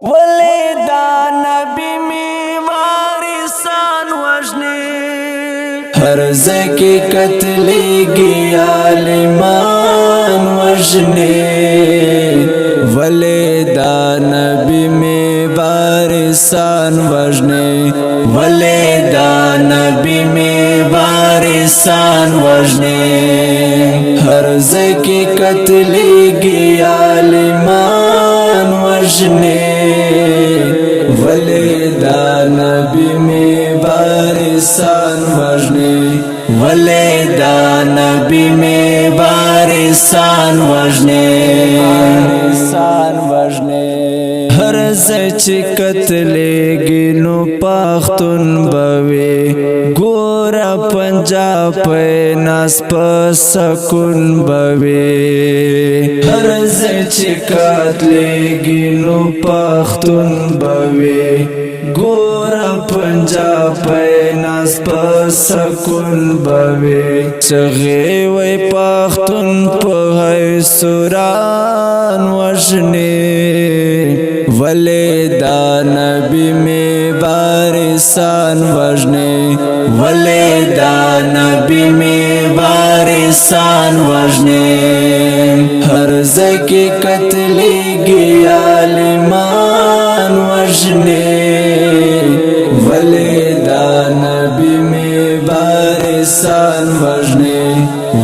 वलेदा नबी में वारिसान वजने हर ज़की कत्लेगी आलिमान वजने वलेदा नबी में वारिसान वजने वलेदा नबी में वारिसान वजने हर ज़की कत्लेगी आलिमान वजने वलेदा नबी में वारिसान वजने वलेदा नबी में वारिसान वजने हर ज़च कत्लेगी नु पाख्तुन बवे गोरा पंजाब पे नास पसकुन बवे हर ज़च कत्लेगी नु पाख्तुन बवे गोरा पंजाब पे नास पसकुन बवे चगे वे पाख्तुन पहै सुरान वजने वलेदा नबी में वारिसान वजने वलेदा नबी में वारिसान वजने हर ज़की कत्लेगी आलिमान वजने वलेदा नबी में वारिसान वजने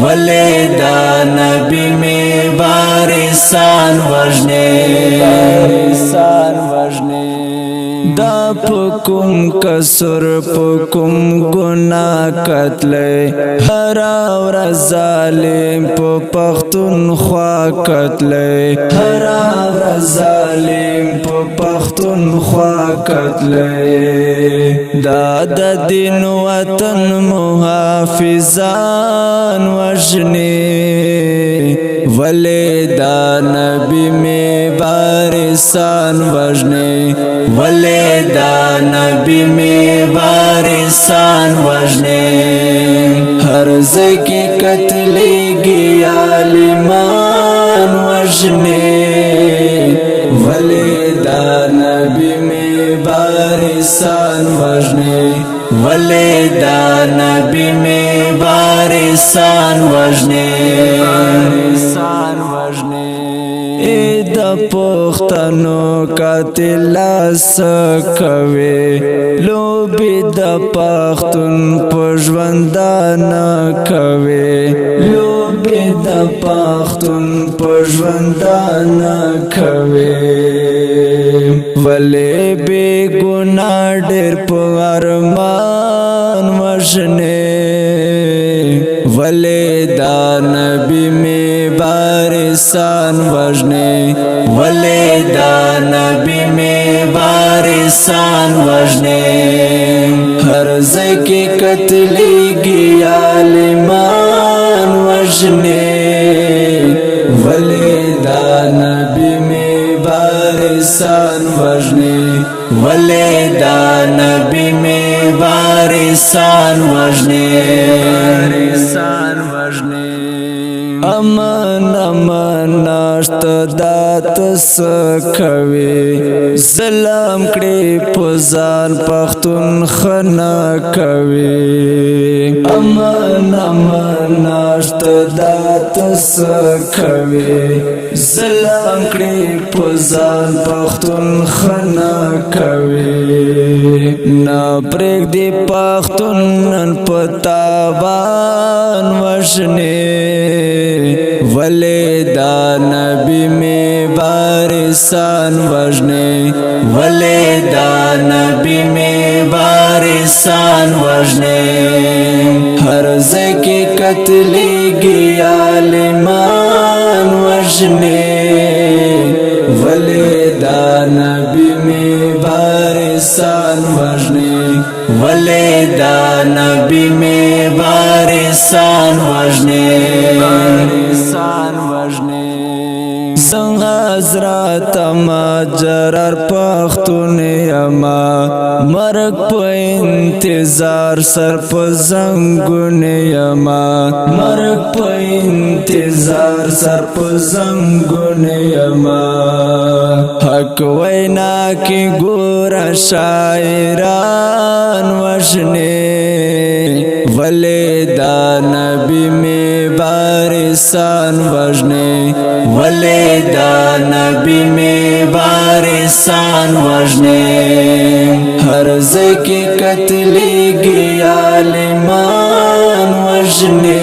वलेदा नबी में वारिसान वजने दा पुकुम कसुर पुकुम गुना कत्ले हरावर जालिम पु पख्तूनख्वा कत्ले हरावर जालिम पु पख्तूनख्वा कत्ले दाद दिन वतन मुहाफिजान वजने वलेदा नबी में वारिसान वजने वलेदा नबी में वारिसान वजने हर ज़की कत्लेगी आलिमान वजने वलेदा नबी में वारिसान वजने वलेदा नबी में वारिसान वजने द पुख्तनो कतिला सकवे लोबी द पख्तून पजवंदान कवे लोबी द पख्तून पजवंदान कवे वले बेगुना डेर पगारमान वजने वलेदा नबी में वारिसान वजने वलेदा नबी में वारिसान वजने हर ज़की कत्लेगी आलिमान वजने वलेदा नबी में वारिसान वजने वलेदा नबी में वारिसान वजने अमन अमन नाश्त दात सकवे सलाम कड़े पुजान पख्तून खना कवे अमन अमन नाश्त दात सकवे सलाम कड़े पुजान पख्तून खना कवे ना प्रेग दी पख्तून नन पतावान वजने वलेदा नबी में वारिसान वजने वलेदा नबी में वारिसान वजने हर ज़की कत्लेगी आलिमान वजने वलेदा नबी में वारिसान वजने वलेदा नबी में वारिसान वजने संगा حضرت ما جرر پختون یما مرگ په انتظار سر په زنګون یما مرگ په انتظار سر په زنګون یما حق وینا کی ګور شاعران وشنه ولی دا نبی می بارسان وجنه ولی دا نبی می بارسان وجنه هر زکی قتلیگی عالمان وجنه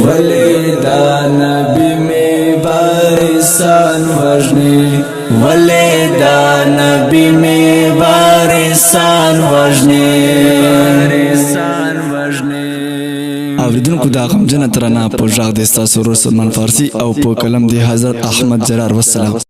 ولی دا نبی می بارسان وجنه ولی دا نبی می بارسان وجنه اوریدونکو دا غمجنه ترانه په غږ د ستاسو ورور سلمان فارسي او په کلم د حضرت احمد جرار. والسلام.